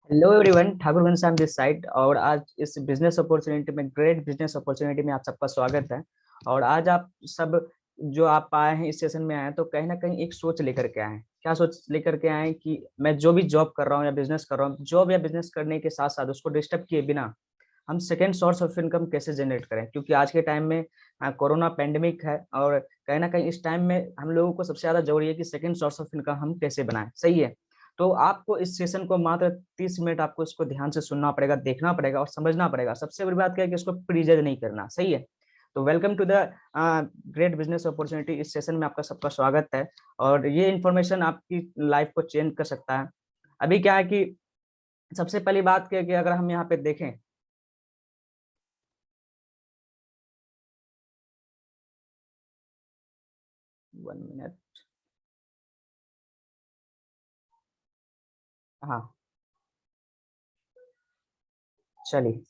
Hello everyone, Thakur Ghanshyam this side. और आज इस बिजनेस अपॉर्चुनिटी में, ग्रेट बिजनेस अपॉर्चुनिटी में आप सबका स्वागत है। और आज आप सब जो आप आए हैं, इस सेशन में आए हैं, तो कहीं ना कहीं एक सोच लेकर के आए हैं। क्या सोच लेकर के आए हैं कि मैं जो भी जॉब कर रहा हूँ या बिजनेस कर रहा हूँ, जॉब या बिजनेस करने के साथ साथ उसको डिस्टर्ब किए बिना हम सेकेंड सोर्स ऑफ इनकम कैसे जनरेट करें। क्योंकि आज के टाइम में कोरोना पेंडेमिक है, और कहीं ना कहीं इस टाइम में हम लोगों को सबसे ज्यादा जरूरी है कि सेकेंड सोर्स ऑफ इनकम हम कैसे बनाएं। सही है। तो आपको इस सेशन को मात्र 30 मिनट आपको इसको ध्यान से सुनना पड़ेगा, देखना पड़ेगा और समझना पड़ेगा। सबसे बड़ी बात क्या है कि इसको प्रीजज नहीं करना। सही है। तो welcome to the great business opportunity. इस सेशन में आपका सबका स्वागत है। और ये इन्फॉर्मेशन आपकी लाइफ को चेंज कर सकता है। अभी क्या है कि सबसे पहली बात क्या है कि अगर हम यहाँ पे देखें, 1 मिनट। हाँ, चलिए।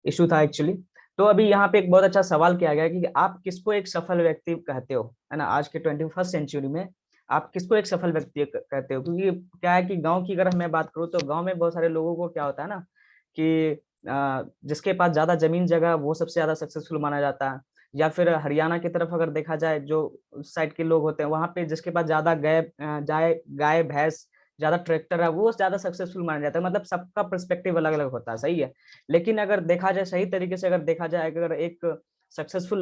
इशू था एक्चुअली। तो अभी यहाँ पे एक बहुत अच्छा सवाल किया गया है कि आप किसको एक सफल व्यक्ति कहते हो, है ना। आज के 21st सेंचुरी में आप किसको एक सफल व्यक्ति कहते हो। क्योंकि क्या है कि गांव की अगर मैं बात करूँ तो गांव में बहुत सारे लोगों को क्या होता है ना कि जिसके पास ज्यादा जमीन जगह वो सबसे ज्यादा सक्सेसफुल माना जाता है। या फिर हरियाणा की तरफ अगर देखा जाए, जो उस साइड के लोग होते हैं, वहां पे जिसके पास ज्यादा गाय गाय भैंस, ज्यादा ट्रैक्टर है, वो ज्यादा सक्सेसफुल माना जाता है। मतलब सबका पर्सपेक्टिव अलग अलग होता है। सही है। लेकिन अगर देखा जाए सही तरीके से, अगर देखा जाए, अगर एक सक्सेसफुल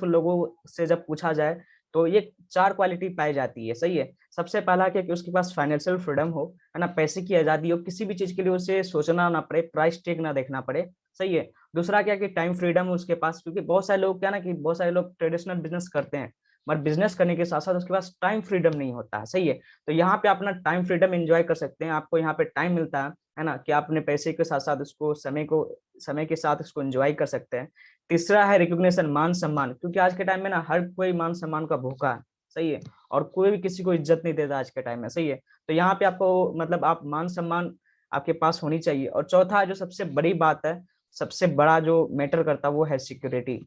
लोगों से जब पूछा जाए तो ये चार क्वालिटी पाई जाती है। सही है। सबसे पहला क्या कि उसके पास फाइनेंशियल फ्रीडम हो, है ना, पैसे की आजादी हो, किसी भी चीज के लिए उसे सोचना ना पड़े, प्राइस टैग ना देखना पड़े। सही है। दूसरा क्या कि टाइम फ्रीडम हो उसके पास, क्योंकि बहुत सारे लोग क्या ना कि बहुत सारे लोग ट्रेडिशनल बिजनेस करते हैं, मगर बिजनेस करने के साथ साथ उसके पास टाइम फ्रीडम नहीं होता है। सही है। तो यहाँ पे अपना टाइम फ्रीडम एंजॉय कर सकते हैं। आपको यहाँ पे टाइम मिलता है ना, कि आप अपने पैसे के साथ साथ उसको समय के साथ उसको एंजॉय कर सकते हैं। तीसरा है रिकॉग्निशन, मान सम्मान, क्योंकि आज के टाइम में ना हर कोई मान सम्मान का भूखा है। सही है। और कोई भी किसी को इज्जत नहीं देता आज के टाइम में। सही है। तो यहाँ पे आपको मतलब आप मान सम्मान आपके पास होनी चाहिए। और चौथा जो सबसे बड़ी बात है, सबसे बड़ा जो मैटर करता है, वो है सिक्योरिटी।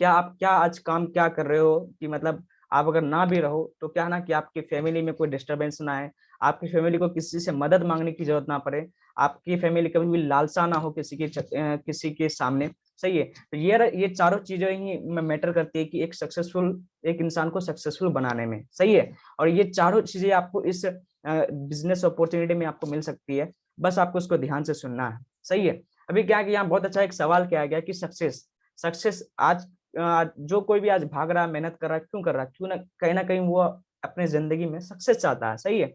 क्या आप क्या आज काम क्या कर रहे हो कि मतलब आप अगर ना भी रहो तो क्या ना कि आपकी फैमिली में कोई डिस्टरबेंस ना आए, आपकी फैमिली को किसी से मदद मांगने की जरूरत ना पड़े, आपकी फैमिली कभी भी लालसा ना हो किसी के सामने। सही है। तो ये चारों चीजें ही मैटर करती है कि एक इंसान को सक्सेसफुल बनाने में। सही है। और ये चारों चीजें आपको इस बिजनेस अपॉर्चुनिटी में आपको मिल सकती है। बस आपको उसको ध्यान से सुनना है। सही है। अभी क्या है कि यहाँ बहुत अच्छा एक सवाल किया गया कि सक्सेस सक्सेस आज जो कोई भी आज भाग रहा है, मेहनत कर रहा है, क्यों कर रहा है, क्यों ना कहीं वो अपने जिंदगी में सक्सेस चाहता है। सही है।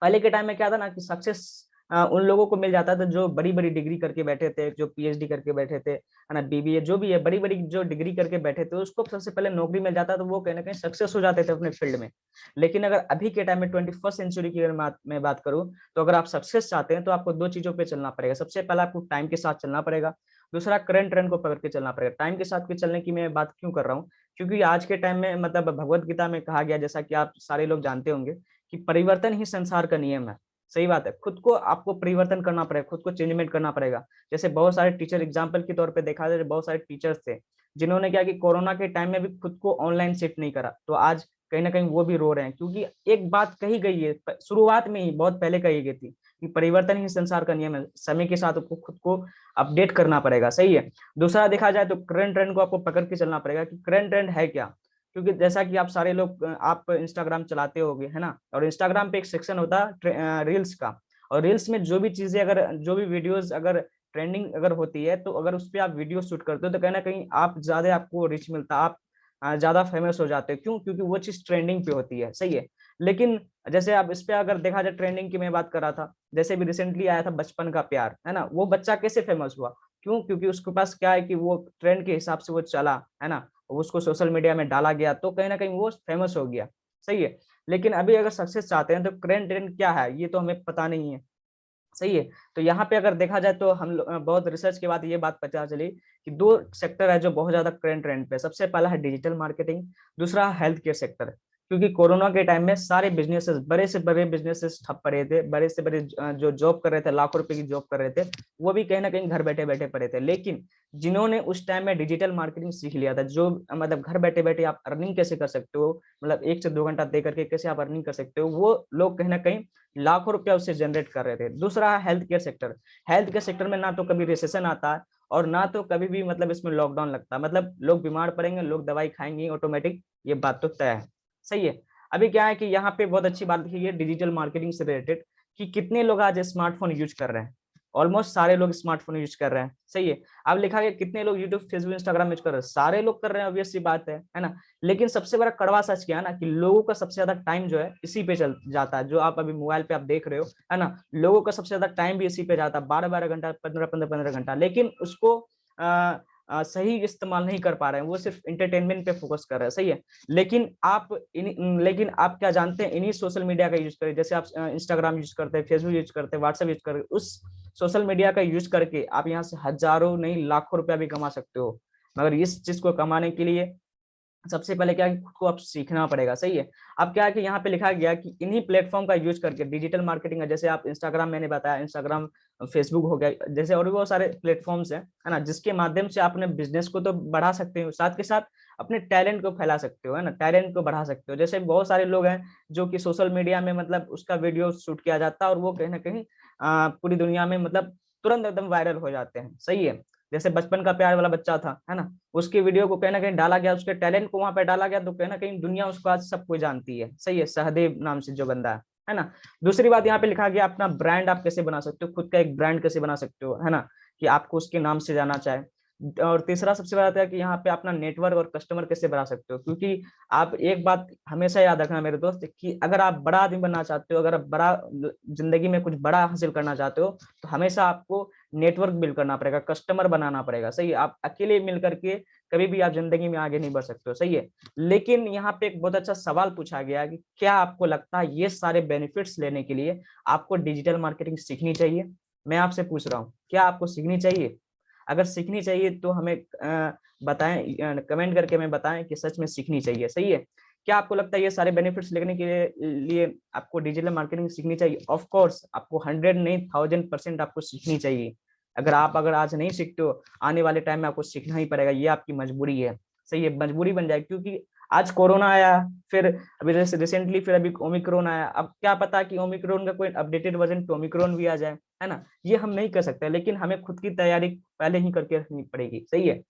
पहले के टाइम में क्या था ना कि सक्सेस उन लोगों को मिल जाता था जो बड़ी बड़ी डिग्री करके बैठे थे, जो पीएचडी करके बैठे थे, है ना, बीबीए, जो भी है, बड़ी बड़ी जो डिग्री करके बैठे थे, उसको सबसे पहले नौकरी मिल जाता, तो वो कहीं ना कहीं सक्सेस हो जाते थे अपने फील्ड में। लेकिन अगर अभी के टाइम में 21st सेंचुरी की अगर मैं बात करूं, तो अगर आप सक्सेस चाहते हैं तो आपको दो चीजों पे चलना पड़ेगा। सबसे पहला आपको टाइम के साथ चलना पड़ेगा। दूसरा करंट ट्रेंड को पकड़ के चलना पड़ेगा। टाइम के साथ के चलने की मैं बात क्यों कर रहा हूँ, क्योंकि आज के टाइम में मतलब भगवत गीता में कहा गया, जैसा कि आप सारे लोग जानते होंगे, कि परिवर्तन ही संसार का नियम है। सही बात है। खुद को आपको परिवर्तन करना पड़ेगा, खुद को चेंजमेंट करना पड़ेगा। जैसे बहुत सारे टीचर, एग्जाम्पल के तौर पे देखा जाए, बहुत सारे टीचर्स थे जिन्होंने क्या कि कोरोना के टाइम में भी खुद को ऑनलाइन शिफ्ट नहीं करा, तो आज कहीं ना कहीं वो भी रो रहे हैं। क्योंकि एक बात कही गई है शुरुआत में ही, बहुत पहले कही गई थी कि परिवर्तन ही संसार का नियम है। समय के साथ आपको खुद को अपडेट करना पड़ेगा। सही है। दूसरा देखा जाए तो करंट ट्रेंड को आपको पकड़ के चलना पड़ेगा कि करंट ट्रेंड है क्या। क्योंकि जैसा कि आप सारे लोग आप इंस्टाग्राम चलाते होगे, है ना, और इंस्टाग्राम पे एक सेक्शन होता है रील्स का। और रील्स में जो भी चीजें, अगर जो भी वीडियोस अगर ट्रेंडिंग अगर होती है, तो अगर उस पर आप वीडियो शूट करते हो तो कहीं ना कहीं आप ज्यादा आपको रीच मिलता है, आप ज्यादा फेमस हो जाते हो। क्यों? क्योंकि वो चीज ट्रेंडिंग पे होती है। सही है। लेकिन जैसे आप इस पे अगर देखा जाए, ट्रेंडिंग की मैं बात कर रहा था, जैसे भी रिसेंटली आया था बचपन का प्यार, है ना, वो बच्चा कैसे फेमस हुआ? क्यों? क्योंकि उसके पास क्या है कि वो ट्रेंड के हिसाब से वो चला, है ना, उसको सोशल मीडिया में डाला गया, तो कहीं ना कहीं वो फेमस हो गया। सही है। लेकिन अभी अगर सक्सेस चाहते हैं तो करंट ट्रेंड क्या है ये तो हमें पता नहीं है। सही है। तो यहाँ पे अगर देखा जाए तो बहुत रिसर्च के बाद ये बात पता चली कि दो सेक्टर है जो बहुत ज्यादा करंट ट्रेंड पे। सबसे पहला है डिजिटल मार्केटिंग, दूसरा हेल्थ केयर सेक्टर। क्योंकि कोरोना के टाइम में सारे बिजनेसेस, बड़े से बड़े बिजनेसेस ठप पड़े थे। बड़े से बड़े जो जॉब कर रहे थे, लाखों रुपए की जॉब कर रहे थे, वो भी कहीं ना कहीं घर बैठे बैठे पड़े थे। लेकिन जिन्होंने उस टाइम में डिजिटल मार्केटिंग सीख लिया था, जो मतलब घर बैठे बैठे आप अर्निंग कैसे कर सकते हो, मतलब 1 से 2 घंटा दे करके कैसे आप अर्निंग कर सकते हो, वो लोग कहीं ना कहीं लाखों रुपया उससे जनरेट कर रहे थे। दूसरा है health care sector. Health care sector में ना तो कभी रिसेशन आता है और ना तो कभी भी मतलब इसमें लॉकडाउन लगता है। मतलब लोग बीमार पड़ेंगे, लोग दवाई खाएंगे ऑटोमेटिक, ये बात तो तय है। सही है। अभी क्या है कि यहाँ पे बहुत अच्छी बात देखिए डिजिटल मार्केटिंग से रिलेटेड, कि कितने लोग आज स्मार्टफोन यूज कर रहे हैं। ऑलमोस्ट सारे लोग स्मार्टफोन यूज कर रहे हैं। सही है। अब लिखा गया कितने लोग यूट्यूब, फेसबुक, इंस्टाग्राम यूज कर रहे हैं, सारे लोग कर रहे हैं, ऑब्वियस सी बात है ना। लेकिन सबसे बड़ा कड़वा सच क्या है ना, कि लोगों का सबसे ज्यादा टाइम जो है इसी पे चल जाता है। जो आप अभी मोबाइल पे आप देख रहे हो, है ना, लोगों का सबसे ज्यादा टाइम भी इसी पे जाता है, 12-12 घंटा, 15-15 घंटा। लेकिन उसको सही इस्तेमाल नहीं कर पा रहे हैं, वो सिर्फ इंटरटेनमेंट पे फोकस कर रहे हैं। सही है। लेकिन आप क्या जानते हैं, इन्हीं सोशल मीडिया का यूज करें, जैसे आप इंस्टाग्राम यूज करते हैं, फेसबुक यूज करते हैं, व्हाट्सएप यूज करते हैं, उस सोशल मीडिया का यूज करके आप यहाँ से हजारों नहीं लाखों रुपया भी कमा सकते हो। मगर इस चीज को कमाने के लिए सबसे पहले क्या है कि खुद को आप सीखना पड़ेगा। सही है। अब क्या है कि यहाँ पे लिखा गया कि इन्हीं प्लेटफॉर्म का यूज करके डिजिटल मार्केटिंग है, जैसे आप इंस्टाग्राम, मैंने बताया इंस्टाग्राम, फेसबुक हो गया, जैसे और भी बहुत सारे प्लेटफॉर्म्स हैं, है ना, जिसके माध्यम से आप अपने बिजनेस को तो बढ़ा सकते हो, साथ के साथ अपने टैलेंट को फैला सकते हो, है ना, टैलेंट को बढ़ा सकते हो। जैसे बहुत सारे लोग हैं जो कि सोशल मीडिया में मतलब उसका वीडियो शूट किया जाता है और वो कहीं ना कहीं पूरी दुनिया में मतलब तुरंत एकदम वायरल हो जाते हैं। सही है। जैसे बचपन का प्यार वाला बच्चा था, है ना, उसकी वीडियो को कहीं ना कहीं डाला गया, उसके टैलेंट को वहां पे डाला गया, तो कहीं ना कहीं दुनिया उसको आज सब कोई जानती है। सही है। सहदेव नाम से जो बंदा है ना। दूसरी बात यहाँ पे लिखा गया अपना ब्रांड आप कैसे बना सकते हो, खुद का एक ब्रांड कैसे बना सकते हो, है ना, कि आपको उसके नाम से जाना चाहे। और तीसरा सबसे बड़ा है कि यहाँ पे अपना नेटवर्क और कस्टमर कैसे बढ़ा सकते हो, क्योंकि आप एक बात हमेशा याद रखना मेरे दोस्त, कि अगर आप बड़ा आदमी बनना चाहते हो, अगर आप बड़ा जिंदगी में कुछ बड़ा हासिल करना चाहते हो, तो हमेशा आपको नेटवर्क बिल्ड करना पड़ेगा, कस्टमर बनाना पड़ेगा। सही है। आप अकेले मिल करके कभी भी आप जिंदगी में आगे नहीं बढ़ सकते हो। सही है। लेकिन यहाँ पे एक बहुत अच्छा सवाल पूछा गया कि क्या आपको लगता है ये सारे बेनिफिट्स लेने के लिए आपको डिजिटल मार्केटिंग सीखनी चाहिए? मैं आपसे पूछ रहा हूँ, क्या आपको सीखनी चाहिए? अगर सीखनी चाहिए तो हमें बताएं, कमेंट करके हमें बताएं कि सच में सीखनी चाहिए। सही है। क्या आपको लगता है ये सारे बेनिफिट्स लेने के लिए आपको डिजिटल मार्केटिंग सीखनी चाहिए? ऑफ कोर्स आपको 100 नहीं 1000% आपको सीखनी चाहिए। अगर आज नहीं सीखते हो, आने वाले टाइम में आपको सीखना ही पड़ेगा, ये आपकी मजबूरी है। सही है। मजबूरी बन जाए, क्योंकि आज कोरोना आया, फिर अभी रिसेंटली फिर अभी ओमिक्रॉन आया। अब क्या पता कि ओमिक्रॉन का कोई अपडेटेड वर्जन ओमिक्रॉन भी आ जाए, है ना। ये हम नहीं कर सकते, लेकिन हमें खुद की तैयारी पहले ही करके रखनी पड़ेगी। सही है।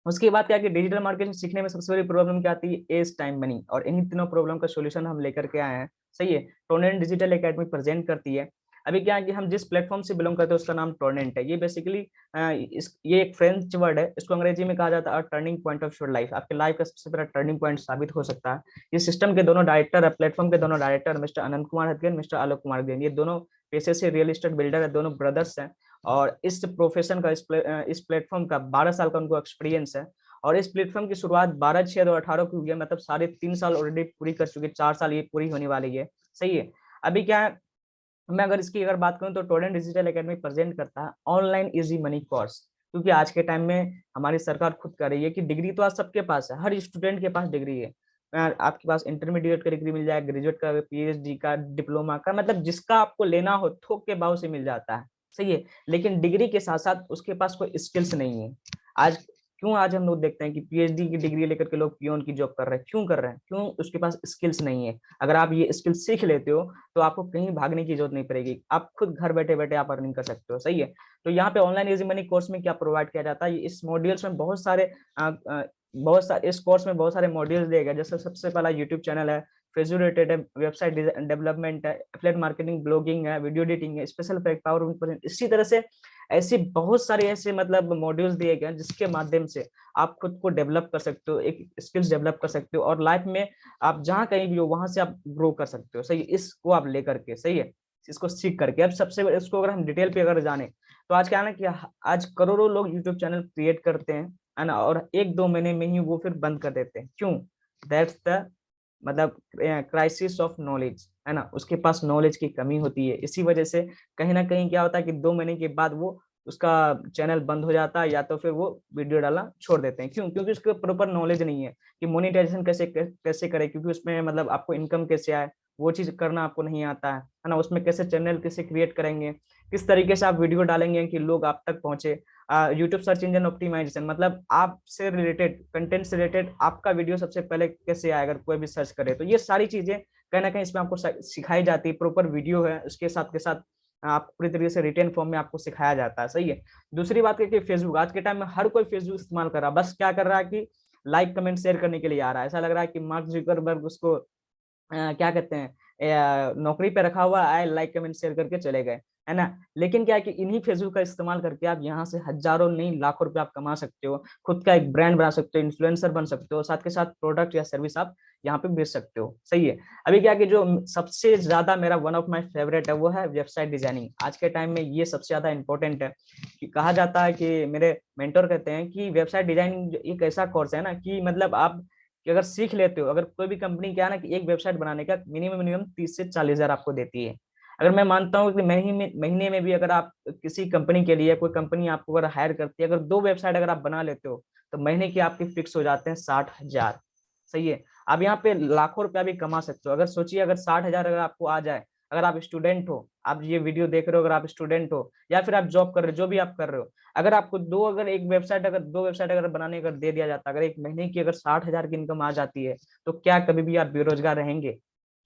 उसके बाद क्या कि डिजिटल मार्केटिंग सीखने में सबसे बड़ी प्रॉब्लम क्या आती है? Age, time, money. और इन्हीं तीनों प्रॉब्लम का सॉल्यूशन हम लेकर के आए हैं। सही है। टोरेंट डिजिटल एकेडमी प्रेजेंट करती है। अभी क्या है कि हम जिस प्लेटफॉर्म से बिलोंग करते हैं उसका नाम टोरेंट है। ये बेसिकली ये एक फ्रेंच वर्ड है, इसको अंग्रेजी में कहा जाता है turning point of your life. आपके लाइफ का सबसे बड़ा टर्निंग पॉइंट साबित हो सकता है। इस सिस्टम के दोनों डायरेक्टर है, प्लेटफॉर्म के दोनों डायरेक्टर मिस्टर अनंत कुमार हथगेन, मिस्टर आलोक कुमार हथगेन, ये दोनों पेशे से रियल एस्टेट बिल्डर है, दोनों ब्रदर्स हैं। और इस प्रोफेशन का इस प्लेटफॉर्म का 12 साल का उनको एक्सपीरियंस है। और इस प्लेटफॉर्म की शुरुआत 12/6/2018 को हुई है, मतलब 3.5 साल ऑलरेडी पूरी कर चुके, 4 साल ये पूरी होने वाली है। सही है। अभी क्या है, मैं अगर इसकी बात करूं तो टोरेंट डिजिटल एकेडमी प्रेजेंट करता है ऑनलाइन इजी मनी कोर्स। क्योंकि आज के टाइम में हमारी सरकार खुद कर रही है कि डिग्री तो आज सबके पास है, हर स्टूडेंट के पास डिग्री है। आपके पास इंटरमीडिएट का डिग्री मिल जाए, ग्रेजुएट का, पीएचडी का, डिप्लोमा का, मतलब जिसका आपको लेना हो थोक के भाव से मिल जाता है। सही है। लेकिन डिग्री के साथ साथ उसके पास कोई स्किल्स नहीं है। आज आज हम लोग देखते हैं कि पीएचडी की डिग्री लेकर के लोग पियोन की जॉब कर रहे हैं, क्यों कर रहे हैं? क्यों? उसके पास स्किल्स नहीं है। अगर आप ये स्किल सीख लेते हो तो आपको कहीं भागने की जरूरत नहीं पड़ेगी, आप खुद घर बैठे बैठे आप अर्निंग कर सकते हो। सही है। तो यहाँ पे ऑनलाइन इजी मनी कोर्स में क्या प्रोवाइड किया जाता है, इस मॉड्यूल्स में बहुत सारे इस कोर्स में बहुत सारे मॉड्यूल्स दिए गए। जैसे सबसे पहला यूट्यूब चैनल है, फेसबुक रिलेटेड है, वेबसाइट डेवलपमेंट है, एफिलिएट मार्केटिंग, ब्लॉगिंग है, वीडियो एडिटिंग है, स्पेशल इफेक्ट, पावर। इसी तरह से ऐसे बहुत सारे ऐसे मतलब मॉड्यूल्स दिए गए हैं जिसके माध्यम से आप खुद को डेवलप कर सकते हो, एक स्किल्स डेवलप कर सकते हो, और लाइफ में आप जहाँ कहीं भी हो वहां से आप ग्रो कर सकते हो। सही है। इसको आप लेकर के, सही है, इसको सीख करके अब सबसे इसको अगर हम डिटेल पे अगर जाने तो आज क्या है ना कि आज करोड़ों लोग यूट्यूब चैनल क्रिएट करते हैं, है ना, और 1-2 महीने में ही वो फिर बंद कर देते हैं। क्यों? दैट्स द मतलब क्राइसिस ऑफ नॉलेज, है ना, उसके पास नॉलेज की कमी होती है। इसी वजह से कहीं ना कहीं क्या होता है कि 2 महीने के बाद वो उसका चैनल बंद हो जाता है, या तो फिर वो वीडियो डालना छोड़ देते हैं। क्यों? क्योंकि उसके प्रॉपर नॉलेज नहीं है कि मोनेटाइजेशन कैसे करे, क्योंकि उसमें मतलब आपको इनकम कैसे आए वो चीज करना आपको नहीं आता है ना, उसमें कैसे चैनल कैसे क्रिएट करेंगे, किस तरीके से आप वीडियो डालेंगे कि लोग आप तक पहुंचे। यूट्यूब सर्च इंजन ऑप्टिमाइजेशन, मतलब आपसे रिलेटेड कंटेंट से रिलेटेड आपका वीडियो सबसे पहले कैसे आए अगर कोई भी सर्च करे, तो ये सारी चीजें कहीं ना कहीं इसमें आपको सिखाई जाती है, प्रॉपर वीडियो है, उसके साथ के साथ आपको पूरी तरीके से रिटेन फॉर्म में आपको सिखाया जाता है। सही है। दूसरी बात है कि फेसबुक, आज के टाइम में हर कोई फेसबुक इस्तेमाल कर रहा है, बस क्या कर रहा है कि लाइक कमेंट शेयर करने के लिए आ रहा है। ऐसा लग रहा है कि मार्क जुकरबर्ग उसको क्या कहते हैं, नौकरी पे रखा हुआ, आए लाइक कमेंट शेयर करके चले गए, है ना। लेकिन क्या है कि इन्हीं फेसबुक का इस्तेमाल करके आप यहाँ से हजारों नहीं लाखों रुपए आप कमा सकते हो, खुद का एक ब्रांड बना सकते हो, इन्फ्लुएंसर बन सकते हो, साथ के साथ प्रोडक्ट या सर्विस आप यहाँ पे बेच सकते हो। सही है। अभी क्या है कि जो सबसे ज्यादा मेरा वन ऑफ माई फेवरेट है वो है वेबसाइट डिजाइनिंग। आज के टाइम में ये सबसे ज्यादा इंपॉर्टेंट है। कि कहा जाता है कि मेरे मेंटर कहते हैं कि वेबसाइट डिजाइनिंग एक ऐसा कोर्स है ना कि मतलब आप कि अगर सीख लेते हो, अगर कोई भी कंपनी क्या है ना कि एक वेबसाइट बनाने का मिनिमम 30 से 40 हजार आपको देती है। अगर मैं मानता हूँ कि महीने में भी अगर आप किसी कंपनी के लिए, कोई कंपनी आपको अगर हायर करती है, अगर 2 वेबसाइट अगर आप बना लेते हो तो महीने की आपकी फिक्स हो जाते हैं 60 हजार। सही है। आप यहाँ पे लाखों रुपया भी कमा सकते हो। अगर सोचिए अगर 60 हजार अगर आपको आ जाए, अगर आप स्टूडेंट हो, आप ये वीडियो देख रहे हो, अगर आप स्टूडेंट हो या फिर आप जॉब कर रहे हो, जो भी आप कर रहे हो, अगर आपको दो वेबसाइट अगर बनाने अगर दे दिया जाता, अगर एक महीने की अगर 60 हजार की इनकम आ जाती है, तो क्या कभी भी आप बेरोजगार रहेंगे?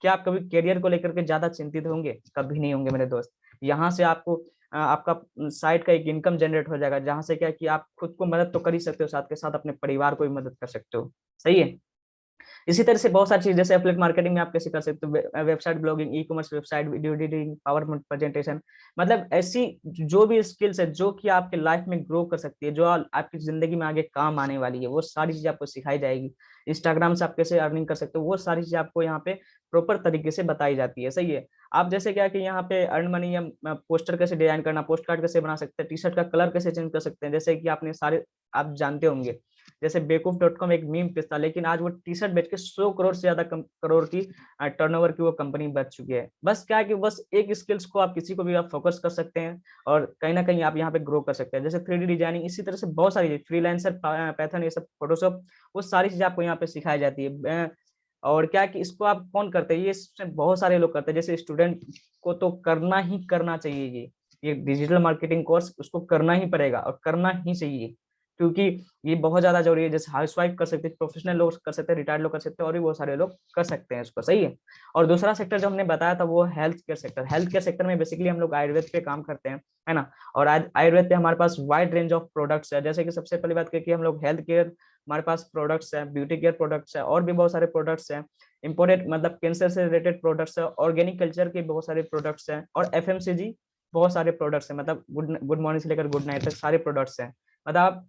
क्या आप कभी करियर को लेकर के ज्यादा चिंतित होंगे? कभी नहीं होंगे मेरे दोस्त। यहाँ से आपको आपका साइड का एक इनकम जनरेट हो जाएगा, जहां से क्या है कि आप खुद को मदद तो कर ही सकते हो, साथ के साथ अपने परिवार को भी मदद कर सकते हो। सही है। इसी तरह से बहुत सारी चीज, जैसे एफिलिएट मार्केटिंग में आप कैसे कर सकते हो, website blogging, e commerce website, video editing, PowerPoint presentation, मतलब ऐसी जो भी स्किल्स है जो कि आपके लाइफ में ग्रो कर सकती है, जो आपकी जिंदगी में आगे काम आने वाली है, वो सारी चीजें आपको सिखाई जाएगी। इंस्टाग्राम से आप कैसे अर्निंग कर सकते हो, वो सारी चीजें आपको यहाँ पे प्रॉपर तरीके से बताई जाती है। सही है। आप जैसे क्या कि यहाँ पे अर्न मनी या पोस्टर कैसे डिजाइन करना, पोस्ट कार्ड कैसे बना सकते हैं, टी शर्ट का कलर कैसे चेंज कर सकते हैं, जैसे कि आपने सारे आप जानते होंगे, जैसे बेवकूफ डॉट कॉम एक मीम पेज था, लेकिन आज वो टी शर्ट बेच के 100 करोड़ से ज्यादा करोड़ की टर्नओवर की वो कंपनी बच चुकी है। बस क्या है कि बस एक स्किल्स को आप किसी को भी आप फोकस कर सकते हैं और कहीं ना कहीं आप यहाँ पे ग्रो कर सकते हैं। जैसे 3D डिजाइनिंग, इसी तरह से बहुत सारी फ्रीलांसर, पैथन, ये सब फोटोशॉप, वो सारी चीजें आपको यहाँ पे सिखाई जाती है। और क्या है कि इसको आप कौन करते हैं, ये बहुत सारे लोग करते हैं। जैसे स्टूडेंट को तो करना ही करना चाहिए, ये डिजिटल मार्केटिंग कोर्स उसको करना ही पड़ेगा और करना ही चाहिए, क्योंकि ये बहुत ज्यादा जरूरी है। जैसे हाउसवाइफ कर सकते हैं, प्रोफेशनल लोग कर सकते हैं, रिटायर्ड लोग कर सकते हैं, और भी बहुत सारे लोग कर सकते हैं इसको। सही है। और दूसरा सेक्टर जो हमने बताया था वो health care sector. Health care sector में बेसिकली हम लोग आयुर्वेद पे काम करते हैं, है ना। और आज आयुर्वेद पे हमारे पास वाइड रेंज ऑफ प्रोडक्ट्स है। जैसे कि सबसे पहली बात कि हम लोग हेल्थ केयर, हमारे पास प्रोडक्ट्स है, ब्यूटी केयर प्रोडक्ट्स है, और भी बहुत सारे प्रोडक्ट्स हैं। इंपोर्टेड मतलब कैंसर से रिलेटेड प्रोडक्ट्स है, ऑर्गेनिक कल्चर के बहुत सारे प्रोडक्ट्स हैं, और एफएमसीजी बहुत सारे प्रोडक्ट्स हैं, मतलब गुड मॉर्निंग से लेकर गुड नाइट तक सारे प्रोडक्ट्स हैं। मतलब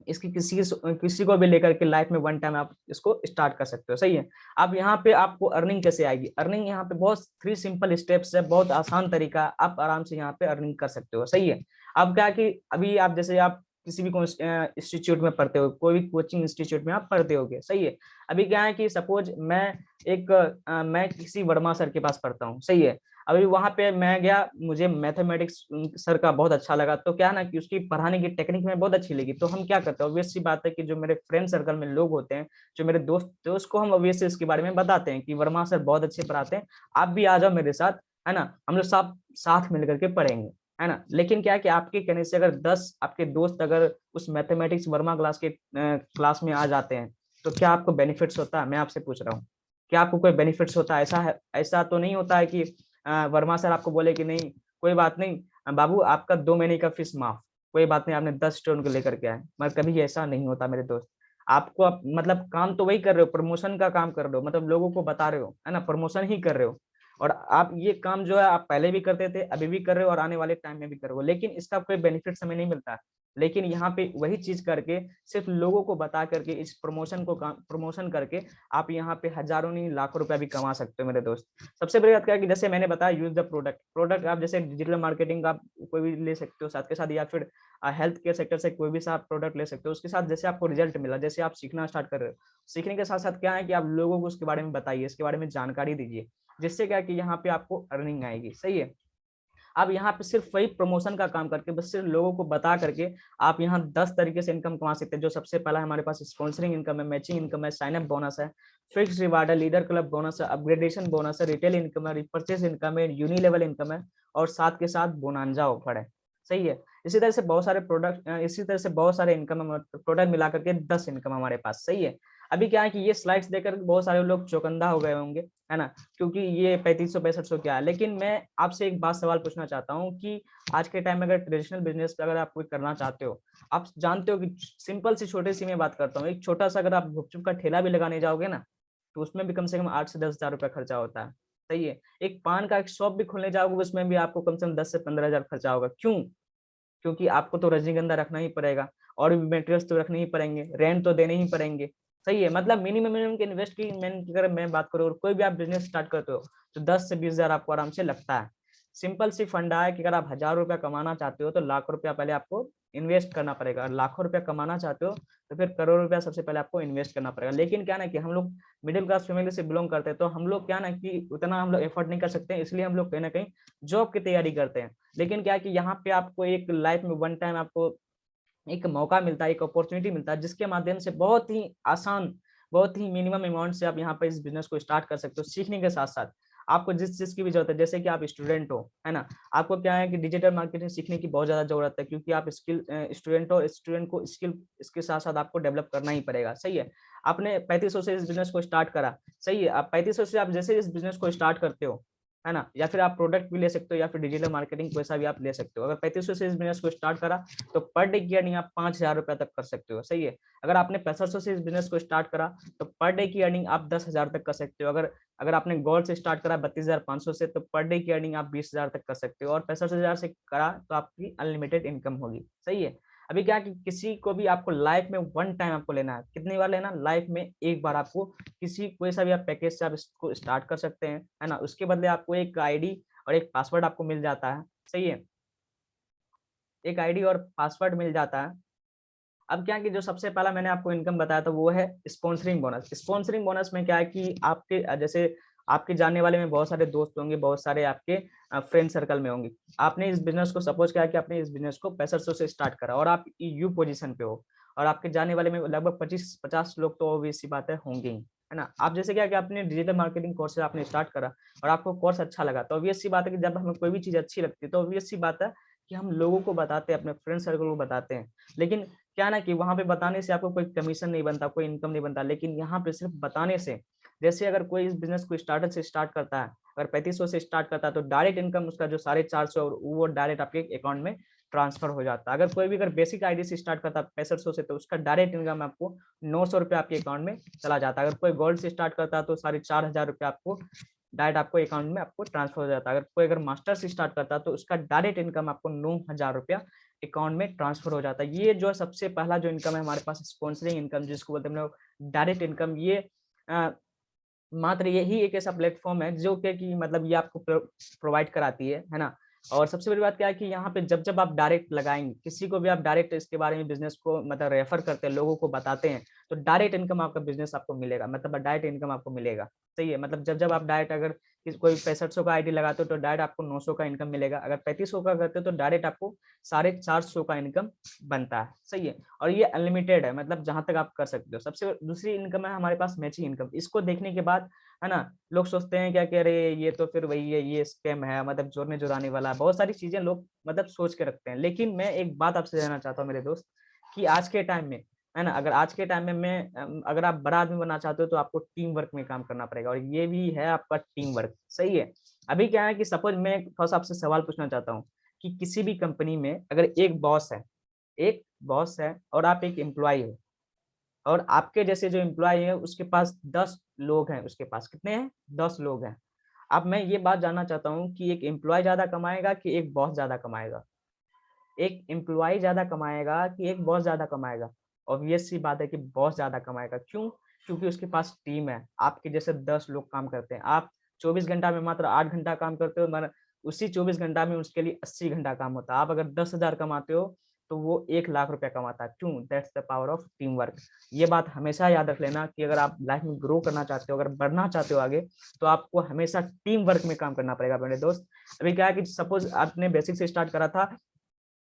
इसकी किसी को भी लेकर के लाइफ में वन टाइम आप इसको स्टार्ट कर सकते हो। सही है। अब यहाँ पे आपको अर्निंग कैसे आएगी? अर्निंग यहाँ पे बहुत 3 सिंपल स्टेप्स है, बहुत आसान तरीका, आप आराम से यहाँ पे अर्निंग कर सकते हो। सही है। अब क्या कि अभी आप जैसे आप किसी भी इंस्टीट्यूट में पढ़ते हो, कोई भी कोचिंग इंस्टीट्यूट में आप पढ़ते होगे। सही है। अभी क्या है कि सपोज मैं किसी वर्मा सर के पास पढ़ता हूँ। सही है। अभी वहां पे मैं गया, मुझे मैथमेटिक्स सर का बहुत अच्छा लगा, तो क्या ना कि उसकी पढ़ाने की टेक्निक में बहुत अच्छी लगी, तो हम क्या करते हैं, ऑब्वियस सी बात है कि जो मेरे फ्रेंड सर्कल में लोग होते हैं, जो मेरे दोस्त को हम ऑब्वियसली इसके बारे में बताते हैं कि वर्मा सर बहुत अच्छे पढ़ाते हैं, आप भी आ जाओ मेरे साथ, है ना, हम लोग सब साथ मिल करके पढ़ेंगे, है ना। लेकिन क्या है कि आपके कहने से अगर 10 आपके दोस्त अगर उस मैथमेटिक्स वर्मा क्लास के क्लास में आ जाते हैं, तो क्या आपको बेनिफिट्स होता है? मैं आपसे पूछ रहा हूँ, क्या आपको कोई बेनिफिट्स होता है? ऐसा तो नहीं होता है कि वर्मा सर आपको बोले कि नहीं, कोई बात नहीं बाबू, आपका 2 महीने का फीस माफ, कोई बात नहीं, आपने 10 स्टूडेंट को लेकर के आए, मगर कभी ऐसा नहीं होता मेरे दोस्त। आपको मतलब काम तो वही कर रहे हो, प्रमोशन का काम कर रहे हो, मतलब लोगों को बता रहे हो, है ना, प्रमोशन ही कर रहे हो। और आप ये काम जो है आप पहले भी करते थे, अभी भी कर रहे हो, और आने वाले टाइम में भी करोगे, लेकिन इसका कोई बेनिफिट हमें नहीं मिलता। लेकिन यहाँ पे वही चीज करके, सिर्फ लोगों को बता करके, इस प्रमोशन करके आप यहाँ पे हजारों नहीं लाखों रुपया भी कमा सकते हो मेरे दोस्त। सबसे बड़ी बात क्या है कि जैसे मैंने बताया, यूज द प्रोडक्ट आप जैसे डिजिटल मार्केटिंग आप कोई भी ले सकते हो साथ के साथ, या फिर हेल्थ केयर सेक्टर से कोई भी सा प्रोडक्ट ले सकते हो। उसके साथ जैसे आपको रिजल्ट मिला, जैसे आप सीखना स्टार्ट कर रहे हो, सीखने के साथ साथ क्या है कि आप लोगों को उसके बारे में बताइए, इसके बारे में जानकारी दीजिए, जिससे क्या है कि यहाँ पे आपको अर्निंग आएगी। सही है। आप यहाँ पे सिर्फ वही प्रमोशन का काम करके, बस सिर्फ लोगों को बता करके आप यहाँ 10 तरीके से इनकम कमा सकते हैं। जो सबसे पहला हमारे पास स्पॉन्सरिंग इनकम है, मैचिंग इनकम है, साइन अप बोनस है, फिक्स रिवार्ड है, लीडर क्लब बोनस है, अपग्रेडेशन बोनस है, रिटेल इनकम है, रिपर्चेस इनकम है, यूनी लेवल इनकम है, और साथ के साथ बोनांजा ऑफर है। सही है। इसी तरह से बहुत सारे प्रोडक्ट, इसी तरह से बहुत सारे इनकम प्रोडक्ट मिला करके 10 इनकम हमारे पास। सही है। अभी क्या है कि ये स्लाइड्स देखकर बहुत सारे लोग चौकंधा हो गए होंगे, है ना, क्योंकि ये 3500 क्या है। लेकिन मैं आपसे एक बात सवाल पूछना चाहता हूँ कि आज के टाइम में अगर ट्रेडिशनल बिजनेस अगर आप कोई करना चाहते हो, आप जानते हो कि सिंपल सी छोटी सी मैं बात करता हूँ, एक छोटा सा अगर आप गुपचुप का ठेला भी लगाने जाओगे ना, तो उसमें भी कम से कम 8 से 10 हज़ार रुपया खर्चा होता है। सही है। एक पान का एक शॉप भी खोलने जाओगे, उसमें भी आपको कम से कम 10 से 15 हज़ार खर्चा होगा। क्यों? क्योंकि आपको तो रजनीगंधा रखना ही पड़ेगा, और भी मटेरियल्स तो रखने ही पड़ेंगे, रेंट तो देने ही पड़ेंगे। सही है। मतलब मिनिमम के इन्वेस्ट की अगर मैं बात करूँ, और कोई भी आप बिजनेस स्टार्ट करते हो तो 10 से 20 हज़ार आपको आराम से लगता है। सिंपल सी फंडा है कि अगर आप 1,000 रुपया कमाना चाहते हो तो लाख रुपया पहले आपको इन्वेस्ट करना पड़ेगा, और लाखों रुपया कमाना चाहते हो तो फिर करोड़ रुपया सबसे पहले आपको इन्वेस्ट करना पड़ेगा। लेकिन क्या ना कि हम लोग मिडिल क्लास फैमिली से बिलोंग करते हैं, तो हम लोग क्या ना कि उतना हम लोग एफर्ट नहीं कर सकते हैं, इसलिए हम लोग कहीं ना कहीं जॉब की तैयारी करते हैं। लेकिन क्या है कि यहाँ पे आपको एक लाइफ में वन टाइम आपको एक मौका मिलता है, एक अपॉर्चुनिटी मिलता है, जिसके माध्यम से बहुत ही आसान, बहुत ही मिनिमम अमाउंट से आप यहाँ पे इस बिजनेस को स्टार्ट कर सकते हो, सीखने के साथ साथ। आपको जिस चीज की भी जरूरत है, जैसे कि आप स्टूडेंट हो, है ना, आपको क्या है कि डिजिटल मार्केटिंग सीखने की बहुत ज्यादा जरूरत है, क्योंकि आप स्किल स्टूडेंट हो, स्टूडेंट को स्किल इसके साथ साथ आपको डेवलप करना ही पड़ेगा। सही है। आपने 3500 से इस बिजनेस को स्टार्ट करा। सही है। आप 3500 से आप जैसे इस बिजनेस को स्टार्ट करते हो, है ना, या फिर आप प्रोडक्ट भी ले सकते हो, या फिर डिजिटल मार्केटिंग पैसा भी आप ले सकते हो। अगर 3500 से इस बिजनेस को स्टार्ट करा तो पर डे की अर्निंग आप 5,000 रुपया तक कर सकते हो। सही है। अगर आपने 6500 से इस बिजनेस को स्टार्ट करा तो पर डे की अर्निंग आप 10,000 तक कर सकते हो। अगर अगर आपने गोल्ड से स्टार्ट करा 32,500 से, तो पर डे की अर्निंग आप 20,000 तक कर सकते हो। और 65,000 से करा तो आपकी अनलिमिटेड इनकम होगी। सही है। अभी क्या कि किसी को भी आपको लाइफ में वन टाइम आपको लेना है। कितनी बार लेना? लाइफ में एक बार आपको किसी कोई सा भी आप पैकेज से आप इसको स्टार्ट कर सकते हैं, है ना। उसके बदले आपको एक आईडी और एक पासवर्ड आपको मिल जाता है। सही है। एक आईडी और पासवर्ड मिल जाता है। अब क्या है कि जो सबसे पहला मैंने आपको इनकम बताया था वो है स्पॉन्सरिंग बोनस। स्पॉन्सरिंग बोनस में क्या है कि आपके जैसे आपके जानने वाले में बहुत सारे दोस्त होंगे, बहुत सारे आपके फ्रेंड सर्कल में होंगे। आपने इस बिजनेस को सपोज किया कि आपने इस बिजनेस को 6500 से स्टार्ट करा, और आप यू पोजीशन पे हो, और आपके जानने वाले में लगभग 25-50 लोग तो ऑब्वियस सी बात है होंगे ही, है ना। आप जैसे क्या कि आपने डिजिटल मार्केटिंग कोर्स आपने स्टार्ट करा और आपको कोर्स अच्छा लगा, तो ऑब्वियस सी बात है कि जब हमें कोई भी चीज अच्छी लगती है तो ऑब्वियस सी बात है कि हम लोगों को बताते हैं, अपने फ्रेंड सर्कल को बताते हैं। लेकिन क्या ना कि वहां पे बताने से आपको कोई कमीशन नहीं बनता, कोई इनकम नहीं बनता। लेकिन यहाँ पे सिर्फ बताने से, जैसे अगर कोई इस बिजनेस को स्टार्टर से स्टार्ट करता है, अगर 3500 से स्टार्ट करता है, तो डायरेक्ट इनकम उसका जो 450 वो डायरेक्ट आपके अकाउंट में ट्रांसफर हो जाता है। अगर कोई भी अगर बेसिक आईडी से स्टार्ट करता है 6500 से, तो उसका डायरेक्ट इनकम आपको 900 रुपया आपके अकाउंट में चला जाता है। अगर कोई गोल्ड से स्टार्ट करता है तो 4,500 रुपया आपको डायरेक्ट आपको अकाउंट में आपको ट्रांसफर हो जाता है। अगर कोई अगर मास्टर से स्टार्ट करता है तो उसका डायरेक्ट इनकम आपको 9,000 रुपया अकाउंट में ट्रांसफर हो जाता है। ये जो है सबसे पहला जो इनकम है हमारे पास, स्पॉन्सरिंग इनकम जिसको बोलते हैं हम लोग डायरेक्ट इनकम। ये अ, मात्र यही एक ऐसा प्लेटफॉर्म है जो कि मतलब ये आपको प्रोवाइड कराती है ना। और सबसे बड़ी बात क्या है कि यहाँ पे जब जब आप डायरेक्ट लगाएंगे, किसी को भी आप डायरेक्ट इसके बारे में बिजनेस को मतलब रेफर करते हैं, लोगों को बताते हैं, तो डायरेक्ट इनकम आपका बिजनेस आपको मिलेगा, मतलब डायरेक्ट इनकम आपको मिलेगा। सही है। मतलब जब जब आप डायरेक्ट अगर कोई 6500 का आईडी लगाते हो तो डायरेक्ट आपको 900 का इनकम मिलेगा। अगर 3500 का करते हो तो डायरेक्ट आपको 450 का इनकम बनता है। सही है। और ये अनलिमिटेड है, मतलब जहां तक आप कर सकते हो। सबसे दूसरी इनकम है हमारे पास मैचिंग इनकम। इसको देखने के बाद, है ना, लोग सोचते हैं क्या कह रहे ये तो फिर वही है, ये स्कैम है, मतलब जोड़ने जुड़ाने वाला है। बहुत सारी चीजें लोग मतलब सोच के रखते हैं। लेकिन मैं एक बात आपसे कहना चाहता हूँ मेरे दोस्त, कि आज के टाइम में, है ना, अगर आज के टाइम में अगर आप बड़ा आदमी बनना चाहते हो तो आपको टीम वर्क में काम करना पड़ेगा, और ये भी है आपका टीम वर्क। सही है। अभी क्या है कि सपोज मैं थोड़ा सा आपसे सवाल पूछना चाहता हूँ कि किसी भी कंपनी में अगर एक बॉस है और आप एक एम्प्लॉय हो, और आपके जैसे जो एम्प्लॉय है उसके पास 10 लोग हैं, उसके पास कितने हैं? 10 लोग हैं। अब मैं ये बात जानना चाहता हूँ कि एक एम्प्लॉय ज्यादा कमाएगा कि एक बॉस ज्यादा कमाएगा? एक एम्प्लॉय ज्यादा कमाएगा कि एक बॉस ज्यादा कमाएगा? ऑब्वियस सी बात है कि बॉस ज्यादा कमाएगा। क्यों? क्योंकि उसके पास टीम है, आपके जैसे 10 लोग काम करते हैं। आप 24 घंटा में मात्र 8 घंटा काम करते हो, मगर उसी 24 घंटा में उसके लिए 80 घंटा काम होता है। आप अगर 10,000 कमाते हो तो वो 1,00,000 रुपया कमाता है। क्यों? That's the power of team work. ये बात हमेशा याद रख लेना कि अगर आप लाइफ में ग्रो करना चाहते हो, अगर बढ़ना चाहते हो आगे, तो आपको हमेशा टीम वर्क में काम करना पड़ेगा मेरे दोस्त। अभी क्या है कि सपोज आपने बेसिक से स्टार्ट करा था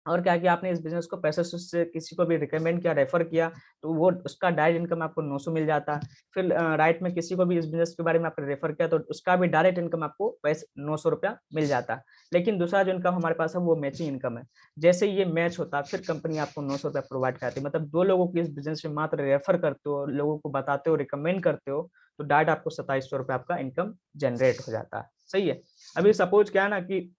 और क्या किया आपने इस बिज़नेस को पैसे से किसी को भी रिकमेंड किया, रेफर किया, तो वो उसका डायरेक्ट इनकम आपको 900 मिल जाता है। फिर राइट में किसी को भी इस बिज़नेस के बारे में आपने रेफर किया, तो उसका भी डायरेक्ट इनकम आपको पैसे 900 रुपया मिल जाता है। लेकिन दूसरा जो इनकम हमारे पास है वो मैचिंग इनकम है। जैसे ही ये मैच होता है, फिर कंपनी आपको 900 रुपया प्रोवाइड कराती है। मतलब 2 लोगों को इस बिज़नेस में मात्र रेफर करते हो, लोगों को बताते हो, रिकमेंड करते हो, तो डायरेक्ट आपको 2700 रुपया आपका इनकम जनरेट हो जाता है। सही है? अभी सपोज़ क्या है ना कि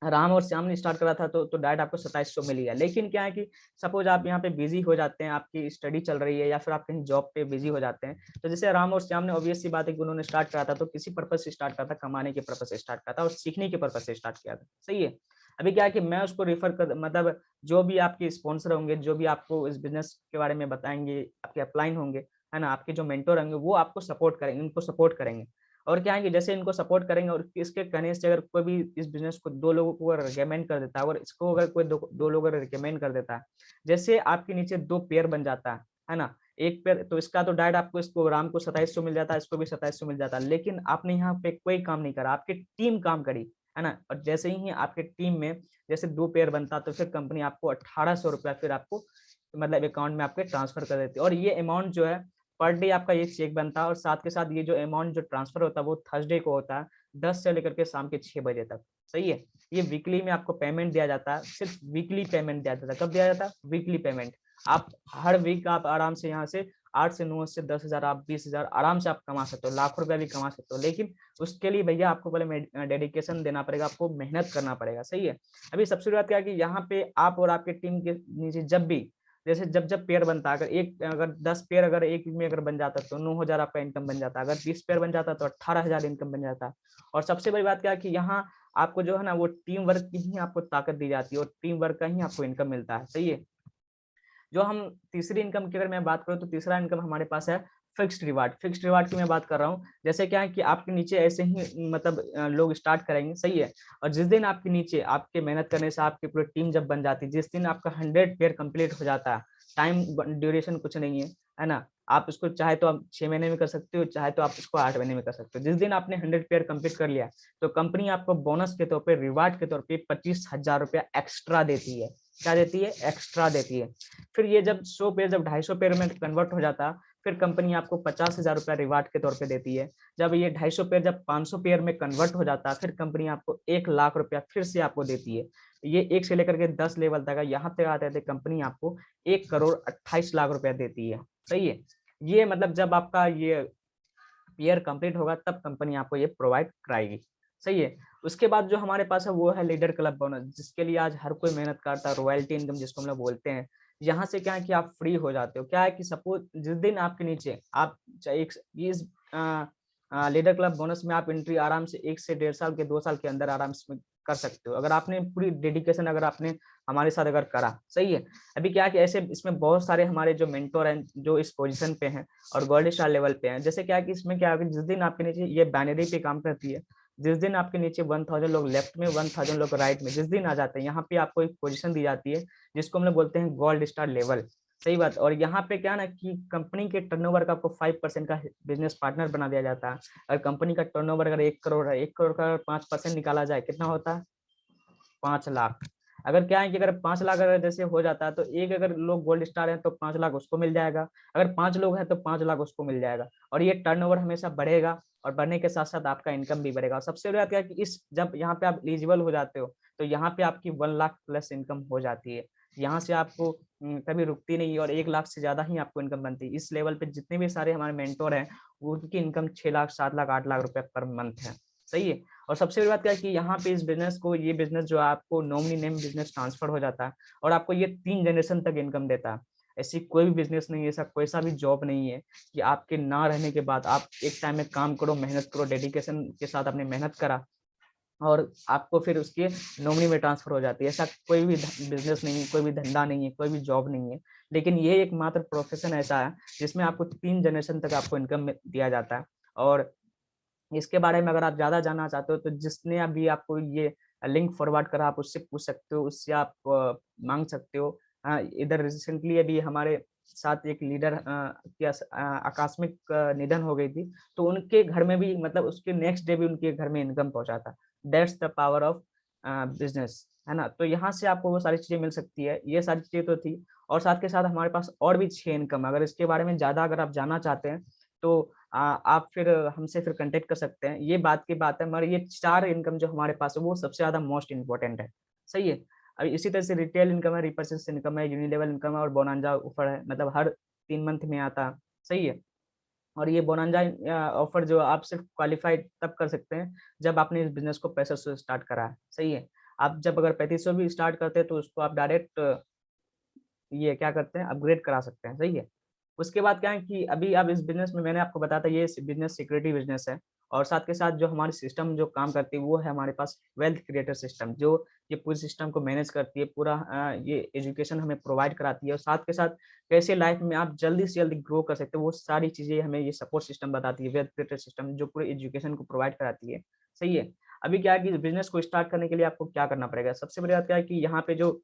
राम और श्याम ने स्टार्ट करा था तो डायरेक्ट आपको 2700 मिल गया। लेकिन क्या है कि सपोज़ आप यहाँ पे बिज़ी हो जाते हैं, आपकी स्टडी चल रही है या फिर आप कहीं जॉब पे बिज़ी हो जाते हैं। तो जैसे राम और श्याम ने ऑब्वियस सी बात है कि उन्होंने स्टार्ट करा था तो किसी पर्पज़ से स्टार्ट करा था, कमाने के पर्पज़ से स्टार्ट करा था और सीखने के पर्पज़ से स्टार्ट किया था। सही है? अभी क्या है कि मैं उसको रेफ़र कर मतलब जो भी आपके स्पॉन्सर होंगे, जो भी आपको इस बिज़नेस के बारे में बताएँगे, आपके अपलाइन होंगे, है ना? आपके जो मेंटर होंगे वो आपको सपोर्ट करेंगे, इनको सपोर्ट करेंगे। और क्या है कि जैसे इनको सपोर्ट करेंगे और इसके कहने से अगर कोई भी इस बिज़नेस को 2 लोगों को अगर रिकमेंड कर देता है और इसको अगर कोई 2 लोग अगर रिकमेंड कर देता है, जैसे आपके नीचे 2 पेयर बन जाता है ना? 1 पेयर तो इसका तो डायरेक्ट आपको इसको राम को 2700 मिल जाता है, इसको भी 2700 मिल जाता है। लेकिन आपने यहाँ पे कोई काम नहीं करा, आपकी टीम काम करी, है ना? और जैसे ही आपके टीम में जैसे 2 पेयर बनता तो फिर कंपनी आपको 1800 रुपया फिर आपको मतलब अकाउंट में आपके ट्रांसफर कर देती है और ये अमाउंट जो है पर डे आपका ये चेक बनता है और साथ के साथ ये जो अमाउंट जो ट्रांसफर होता है वो थर्सडे को होता है 10 से लेकर के शाम के 6 बजे तक। सही है? ये वीकली में आपको पेमेंट दिया जाता है, सिर्फ वीकली पेमेंट दिया जाता है। कब दिया जाता है? Weekly payment. आप हर वीक आप आराम से यहाँ से 8 से 9 से 10,000 आप 20,000 आराम से आप कमा सकते हो, लाखों रुपया भी कमा सकते हो। लेकिन उसके लिए भैया आपको पहले डेडिकेशन देना पड़ेगा, आपको मेहनत करना पड़ेगा। सही है? अभी सबसे बड़ी बात क्या है कि यहाँ पे आप और आपके टीम के नीचे जब भी जैसे जब पेयर बनता है, अगर 10 पेयर अगर एक वीक में अगर बन जाता तो 9,000 आपका इनकम बन जाता। अगर 20 पेयर बन जाता तो 18,000 इनकम बन जाता। और सबसे बड़ी बात क्या है कि यहाँ आपको जो है ना वो टीम वर्क की ही आपको ताकत दी जाती है और टीम वर्क का ही आपको इनकम मिलता है। सही है? जो हम तीसरी इनकम की अगर मैं बात करूँ तो तीसरा इनकम हमारे पास है फिक्स्ड रिवार्ड। फिक्स्ड रिवार्ड की मैं बात कर रहा हूँ। जैसे क्या है कि आपके नीचे ऐसे ही मतलब लोग स्टार्ट करेंगे, सही है? और जिस दिन आपके नीचे आपके मेहनत करने से आपकी पूरी टीम जब बन जाती है, जिस दिन आपका 100 पेयर कंप्लीट हो जाता है, टाइम ड्यूरेशन कुछ नहीं है ना? आप इसको चाहे तो आप 6 महीने में कर सकते हो, चाहे तो आप इसको 8 महीने में कर सकते हो। जिस दिन आपने 100 पेयर कंप्लीट कर लिया, तो कंपनी आपको बोनस के तौर पे, रिवार्ड के तौर पे 25,000 रुपया एक्स्ट्रा देती है। क्या देती है? एक्स्ट्रा देती है। फिर ये जब 100 पेयर जब 250 पेयर में कन्वर्ट हो जाता, फिर कंपनी आपको 50,000 रुपया रिवार्ड के तौर पे देती है। जब ये 250 पेयर जब 500 पेयर में कन्वर्ट हो जाता, फिर कंपनी आपको 1 लाख रुपया फिर से आपको देती है। ये 1 से लेकर के 10 लेवल तक है, यहाँ पे आते-आते कंपनी आपको 1 करोड़ 28 लाख रुपया देती है। सही है? ये मतलब जब आपका ये ईयर कंप्लीट होगा तब कंपनी आपको ये प्रोवाइड कराएगी। सही है? उसके बाद जो हमारे पास है वो है लीडर क्लब बोनस, जिसके लिए आज हर कोई मेहनत करता है, रॉयल्टी इनकम जिसको हम लोग बोलते हैं। यहाँ से क्या है कि आप फ्री हो जाते हो। क्या है कि सपोज़ जिस दिन आपके नीचे आप चाहे एक इस लीडर क्लब बोनस में आप एंट्री आराम से 1 से डेढ़ साल के 2 साल के अंदर आराम से कर सकते हो। अगर आपने पूरी डेडिकेशन अगर आपने हमारे साथ अगर करा, सही है? अभी क्या है कि ऐसे इसमें बहुत सारे हमारे जो मेंटर हैं, जो इस पोज़ीशन पे हैं और गोल्ड स्टार लेवल पे हैं। जैसे क्या है कि इसमें क्या है कि जिस दिन आपके नीचे ये बाइनरी पे काम करती है, जिस दिन आपके नीचे 1000 लोग लेफ्ट में, 1000 लोग राइट में, जिस दिन आ जाते हैं, यहाँ पे आपको एक पोज़ीशन दी जाती है, जिसको हम लोग बोलते हैं गोल्ड स्टार लेवल। सही बात। और यहाँ पे क्या है ना कि कंपनी के टर्नओवर का आपको 5% का बिज़नेस पार्टनर बना दिया जाता है। अगर कंपनी का टर्नओवर अगर 1 करोड़ है, 1 करोड़ का 5% निकाला जाए, कितना होता है? 5 लाख। अगर क्या है कि अगर 5 लाख अगर जैसे हो जाता है तो एक अगर लोग गोल्ड स्टार है तो 5 लाख उसको मिल जाएगा। अगर 5 लोग हैं तो 5 लाख उसको मिल जाएगा और ये टर्नओवर हमेशा बढ़ेगा और बढ़ने के साथ-साथ आपका इनकम भी बढ़ेगा। और सबसे बड़ी बात क्या है कि इस जब यहाँ पे आप एलिजिबल हो जाते हो, तो यहाँ पे आपकी 1 लाख प्लस इनकम हो जाती है। यहाँ से आपको कभी रुकती नहीं है और 1 लाख से ज़्यादा ही आपको इनकम बनती है। इस लेवल पे जितने भी सारे हमारे मेंटर हैं, उनकी इनकम 6 लाख, 7 लाख, 8 लाख रुपए पर मंथ है। सही है? और सबसे बड़ी बात क्या है कि यहाँ पे इस बिज़नेस को ये बिज़नेस जो है आपको नॉमिनी नेम बिज़नेस ट्रांसफर हो जाता है और आपको ये 3 जनरेशन तक इनकम देता है। ऐसी कोई भी बिज़नेस नहीं है, ऐसा कोई सा भी जॉब नहीं है कि आपके ना रहने के बाद आप एक टाइम में काम करो, मेहनत करो, डेडिकेशन के साथ आपने मेहनत करा और आपको फिर उसके नॉमिनी में ट्रांसफर हो जाती है। ऐसा कोई भी बिज़नेस नहीं है, कोई भी धंधा नहीं है, कोई भी जॉब नहीं है। लेकिन ये एकमात्र प्रोफ़ेशन ऐसा है जिसमें आपको 3 जनरेशन तक आपको इनकम में दिया जाता है। और इसके बारे में अगर आप ज़्यादा जानना चाहते हो तो जिसने अभी आपको ये लिंक फॉरवर्ड करा आप उससे पूछ सकते हो, उससे आप माँग सकते हो। इधर रिसेंटली अभी हमारे साथ एक लीडर की आकस्मिक निधन हो गई थी, तो उनके घर में भी मतलब उसके नेक्स्ट डे भी उनके घर में इनकम पहुँचा था। That's the power of business. है ना? तो यहाँ से आपको वो सारी चीज़ें मिल सकती है। ये सारी चीज़ें तो थी और साथ के साथ हमारे पास और भी 6 इनकम है। अगर इसके बारे में ज़्यादा अगर आप जानना चाहते हैं तो आप फिर हमसे फिर कॉन्टैक्ट कर सकते हैं। ये बात की बात है, मगर ये 4 इनकम जो हमारे पास है वो सबसे ज़्यादा मोस्ट इम्पोर्टेंट है। सही है? इसी तरह से रिटेल इनकम है, रिपर्चेस इनकम है, यूनिलेवल इनकम है और बोनांजा ऑफर है। मतलब हर 3 मंथ में आता है। सही है? और ये बोनांजा ऑफर जो आप सिर्फ क्वालीफाई तब कर सकते हैं जब आपने इस बिज़नेस को पैसे से स्टार्ट करा है। सही है? आप जब अगर 3500 भी स्टार्ट करते हैं तो उसको आप डायरेक्ट ये क्या करते हैं अपग्रेड करा सकते हैं, सही है? उसके बाद क्या है कि अभी आप इस बिज़नेस में मैंने आपको बताया था ये बिज़नेस सिक्योरिटी बिज़नेस है और साथ के साथ जो हमारी सिस्टम जो काम करती है वो है हमारे पास वेल्थ क्रिएटर सिस्टम जो ये पूरी सिस्टम को मैनेज करती है, पूरा ये एजुकेशन हमें प्रोवाइड कराती है और साथ के साथ कैसे लाइफ में आप जल्दी से जल्दी ग्रो कर सकते हो वो सारी चीज़ें हमें ये सपोर्ट सिस्टम बताती है, वेल्थ क्रिएटर सिस्टम जो पूरे एजुकेशन को प्रोवाइड कराती है, सही है? अभी क्या है कि बिज़नेस को स्टार्ट करने के लिए आपको क्या करना पड़ेगा? सबसे बड़ी बात क्या है कि यहाँ पे जो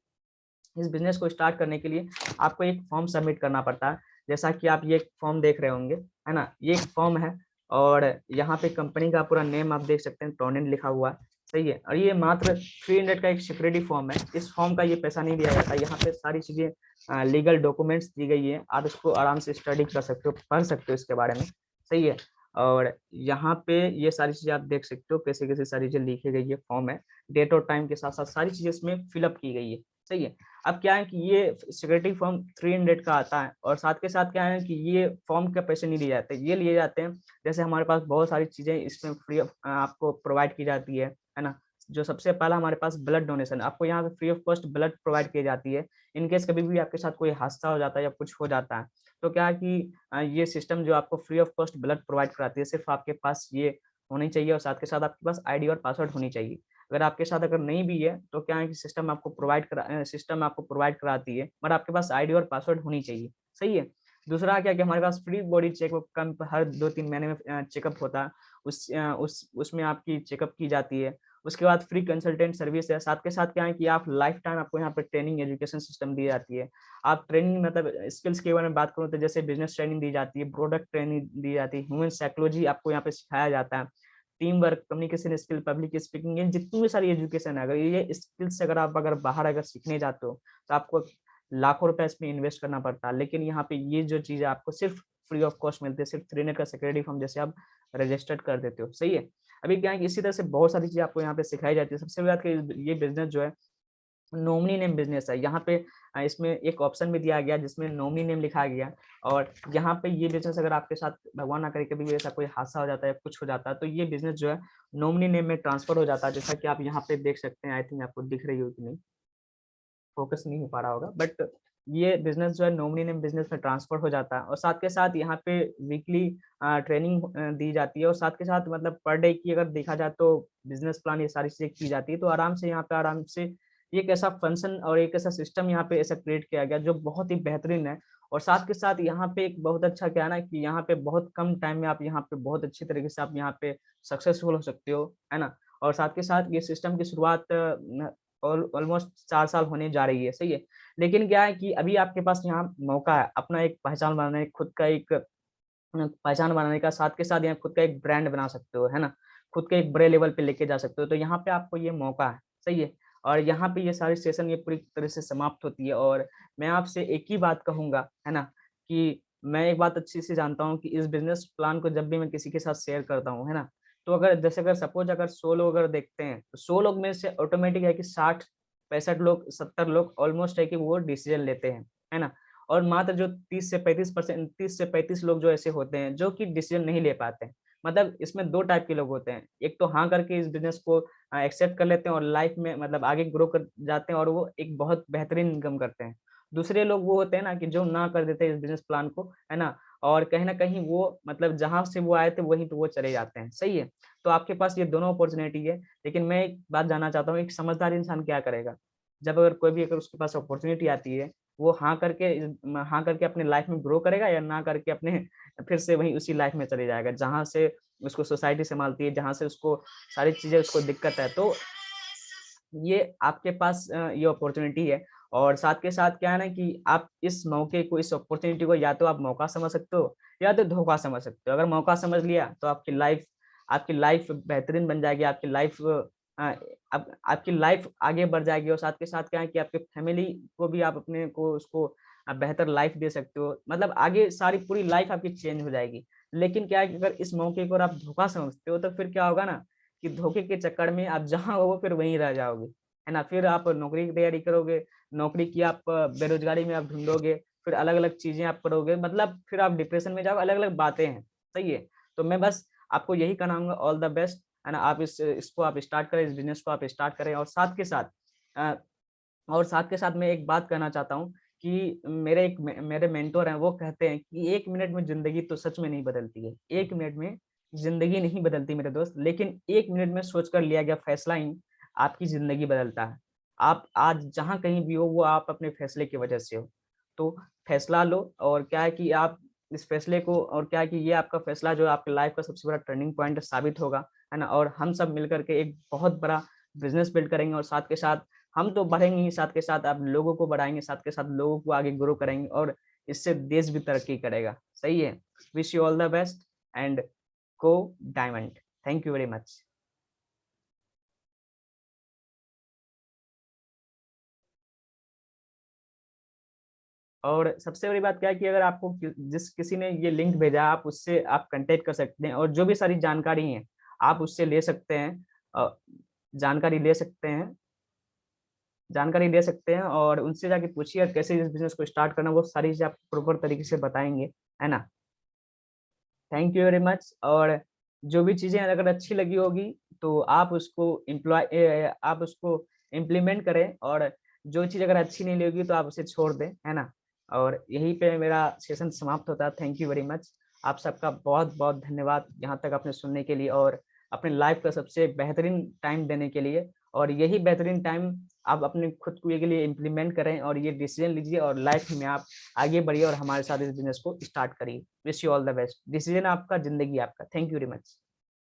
इस बिज़नेस को स्टार्ट करने के लिए आपको एक फॉर्म सबमिट करना पड़ता है। जैसा कि आप ये फॉर्म देख रहे होंगे, है ना? ये एक फॉर्म है और यहाँ पे कंपनी का पूरा नेम आप देख सकते हैं, टोनेंट लिखा हुआ है, सही है? और ये मात्र 300 का एक सिक्योरिटी फॉर्म है। इस फॉर्म का ये पैसा नहीं दिया जाता। यहाँ पे सारी चीज़ें लीगल डॉक्यूमेंट्स दी गई है। आप इसको आराम से स्टडी कर सकते हो, पढ़ सकते हो इसके बारे में, सही है? और यहाँ पे ये सारी चीज़ें आप देख सकते हो, कैसे-कैसे सारी चीज़ें लिखी गई है, फॉर्म है। डेट और टाइम के साथ-साथ सारी चीज़ें इसमें फिल अप की गई है, सही है? अब क्या है कि ये सिक्योरिटी फॉर्म 300 का आता है और साथ के साथ क्या है कि ये फॉर्म के पैसे नहीं लिए जाते, ये लिए जाते हैं जैसे हमारे पास बहुत सारी चीज़ें इसमें फ्री ऑफ आपको प्रोवाइड की जाती है ना? जो सबसे पहला हमारे पास ब्लड डोनेशन आपको यहाँ पे free of cost blood provide की जाती है। इन केस कभी भी आपके साथ कोई हादसा हो जाता है या कुछ हो जाता है, तो क्या है कि ये सिस्टम जो आपको free of cost blood provide कराती है, सिर्फ़ आपके पास ये होनी चाहिए और साथ के साथ आपके पास आईडी और पासवर्ड होनी चाहिए। अगर आपके साथ अगर नहीं भी है, तो क्या है कि सिस्टम आपको प्रोवाइड कराती है, बट आपके पास आईडी और पासवर्ड होनी चाहिए, सही है? दूसरा क्या है कि हमारे पास फ्री बॉडी चेकअप कैंप हर 2-3 महीने में चेकअप होता है। उसमें आपकी चेकअप की जाती है। उसके बाद फ्री कंसल्टेंट सर्विस है, साथ के साथ क्या है कि आप लाइफ टाइम आपको यहाँ पे ट्रेनिंग एजुकेशन सिस्टम दी जाती है। आप ट्रेनिंग मतलब स्किल्स के बारे में बात करूँ तो जैसे बिज़नेस ट्रेनिंग दी जाती है, प्रोडक्ट ट्रेनिंग दी जाती है, ह्यूमन साइकोलॉजी आपको यहाँ पे सिखाया जाता है। Team work, communication skill, public speaking ये जितनी भी सारी एजुकेशन है, अगर ये स्किल्स अगर बाहर अगर सीखने जाते हो, तो आपको लाखों रुपए इसमें इन्वेस्ट करना पड़ता है। लेकिन यहाँ पे ये जो चीज़ है आपको सिर्फ फ्री ऑफ कॉस्ट मिलती है, सिर्फ 3 का सिक्योरिटी फॉर्म जैसे आप रजिस्टर्ड कर देते हो, सही है? अभी क्या है कि इसी तरह से बहुत सारी चीज़ें आपको यहाँ पे सिखाई जाती है। सबसे बड़ी बात कि ये बिज़नेस जो है नॉमिनी नेम बिज़नेस है। यहाँ पे इसमें एक ऑप्शन भी दिया गया जिसमें नॉमिनी नेम लिखा गया और यहाँ पे ये बिज़नेस अगर आपके साथ भगवान ना करे कभी भी ऐसा कोई हादसा हो जाता है या कुछ हो जाता है, तो ये बिज़नेस जो है नॉमिनी नेम में ट्रांसफ़र हो जाता है। जैसा कि आप यहाँ पे देख सकते हैं, आई थिंक आपको दिख रही होगी नहीं, फ़ोकस नहीं हो पा रहा होगा, बट ये बिज़नेस जो है नॉमिनी नेम बिज़नेस में ट्रांसफ़र हो जाता है और साथ के साथ यहाँ पे वीकली ट्रेनिंग दी जाती है और साथ के साथ मतलब पर डे की अगर देखा जाए तो बिज़नेस प्लान ये सारी चीज़ें की जाती है। तो आराम से एक ऐसा फंक्शन और एक ऐसा सिस्टम यहाँ पे ऐसा क्रिएट किया गया जो बहुत ही बेहतरीन है और साथ के साथ यहाँ पे एक बहुत अच्छा क्या है ना कि यहाँ पे बहुत कम टाइम में आप यहाँ पे बहुत अच्छी तरीके से आप यहाँ पे सक्सेसफुल हो सकते हो, है ना? और साथ के साथ ये सिस्टम की शुरुआत ऑलमोस्ट 4 साल होने जा रही है, सही है? लेकिन क्या है कि अभी आपके पास यहाँ मौका है अपना एक पहचान बनाने खुद का एक पहचान बनाने का, साथ के साथ यहाँ खुद का एक ब्रांड बना सकते हो, है ना? खुद के एक बड़े लेवल पे लेके जा सकते हो, तो यहाँ पे आपको ये मौका है, सही है? और यहाँ पे ये सारी सेशन ये पूरी तरह से समाप्त होती है और मैं आपसे एक ही बात कहूँगा, है ना? कि मैं एक बात अच्छी से जानता हूँ कि इस बिज़नेस प्लान को जब भी मैं किसी के साथ शेयर करता हूँ, है ना? तो अगर सपोज़ अगर 100 लोग अगर देखते हैं, तो 100 लोग में से ऑटोमेटिक है कि 60-65 लोग, 70 लोग ऑलमोस्ट है कि वो डिसीज़न लेते हैं, है ना? और मात्र जो 30 से 35 लोग जो ऐसे होते हैं, जो कि डिसीज़न नहीं ले पाते हैं। मतलब इसमें 2 टाइप के लोग होते हैं। एक तो हाँ करके इस बिज़नेस को एक्सेप्ट कर लेते हैं और लाइफ़ में मतलब आगे ग्रो कर जाते हैं और वो एक बहुत बेहतरीन इनकम करते हैं। दूसरे लोग वो होते हैं ना कि जो ना कर देते हैं इस बिज़नेस प्लान को, है ना? और कहीं न कहीं वो मतलब जहाँ से वो आए थे वहीं पे वो चले जाते हैं, सही है? तो आपके पास ये दोनों अपॉर्च्युनिटी है, लेकिन मैं एक बात जानना चाहता हूँ, एक समझदार इंसान क्या करेगा? जब अगर कोई भी अगर उसके पास अपॉर्च्युनिटी आती है, वो हाँ करके अपने लाइफ में ग्रो करेगा या ना करके अपने फिर से वहीं उसी लाइफ में चले जाएगा, जहाँ से उसको सोसाइटी सँभालती है, जहाँ से उसको सारी चीज़ें उसको दिक्कत है। तो ये आपके पास ये अपॉर्च्युनिटी है और साथ के साथ क्या है ना कि आप इस मौके को, इस अपॉर्च्युनिटी को या तो आप मौका समझ सकते हो या तो धोखा समझ सकते हो। अगर मौका समझ लिया तो आपकी लाइफ बेहतरीन बन जाएगी, आपकी लाइफ अब आपकी लाइफ आगे बढ़ जाएगी और साथ के साथ क्या है कि आपके फैमिली को भी आप अपने को उसको बेहतर लाइफ दे सकते हो, मतलब आगे सारी पूरी लाइफ आपकी चेंज हो जाएगी। लेकिन क्या है कि अगर इस मौके को आप धोखा समझते हो तो फिर क्या होगा ना कि धोखे के चक्कर में आप जहाँ हो फिर वहीं रह जाओगे, है ना? फिर आप नौकरी की तैयारी करोगे, नौकरी की आप बेरोजगारी में आप ढूँढोगे, फिर अलग-अलग चीज़ें आप करोगे, मतलब फिर आप डिप्रेशन में जाओगे, अलग-अलग बातें हैं, सही है? तो मैं बस आपको यही कहना चाहूँगा, ऑल द बेस्ट, है ना? आप इसको आप स्टार्ट करें, इस बिज़नेस को आप स्टार्ट करें और साथ के साथ अ, मैं एक बात कहना चाहता हूँ कि मेरे मेंटर हैं, वो कहते हैं कि 1 मिनट में ज़िंदगी तो सच में नहीं बदलती है। 1 मिनट में ज़िंदगी नहीं बदलती मेरे दोस्त, लेकिन 1 मिनट में सोच कर लिया गया फैसला ही आपकी ज़िंदगी बदलता है। आप आज जहाँ कहीं भी हो, वो आप अपने फैसले की वजह से हो। तो फैसला लो और क्या है कि आप इस फैसले को और क्या है कि ये आपका फैसला जो है आपकी लाइफ़ का सबसे बड़ा टर्निंग पॉइंट साबित होगा, है ना? और हम सब मिलकर के एक बहुत बड़ा बिज़नेस बिल्ड करेंगे और साथ के साथ हम तो बढ़ेंगे ही, साथ के साथ आप लोगों को बढ़ाएँगे, साथ के साथ लोगों को आगे ग्रो करेंगे और इससे देश भी तरक्की करेगा। सही है? Wish you all the best and go diamond. Thank you very much. और सबसे बड़ी बात क्या है कि अगर आपको जिस किसी ने ये लिंक भेजा आप उससे आप कांटेक्ट कर सकते हैं और जो भी सारी जानकारी है आप उससे ले सकते हैं। जानकारी ले सकते हैं और उनसे जाके पूछिए कैसे इस बिज़नेस को स्टार्ट करना, वो सारी चीज़ें आपको प्रॉपर तरीके से बताएँगे, है ना? Thank you very much. और जो भी चीज़ें अगर अच्छी लगी होगी तो आप उसको इम्प्लीमेंट करें और जो चीज़ अगर अच्छी नहीं लगी तो आप उसे छोड़ दें, है ना? और यहीं पे मेरा सेशन समाप्त होता है। Thank you very much. आप सबका बहुत-बहुत धन्यवाद यहाँ तक आपने सुनने के लिए और अपने लाइफ़ का सबसे बेहतरीन टाइम देने के लिए। और यही बेहतरीन टाइम आप अपने खुद को के लिए इम्प्लीमेंट करें और ये डिसीज़न लीजिए और लाइफ़ में आप आगे बढ़िए और हमारे साथ इस बिज़नेस को स्टार्ट करिए। Wish you all the best. Decision आपका, ज़िंदगी आपका। Thank you very much.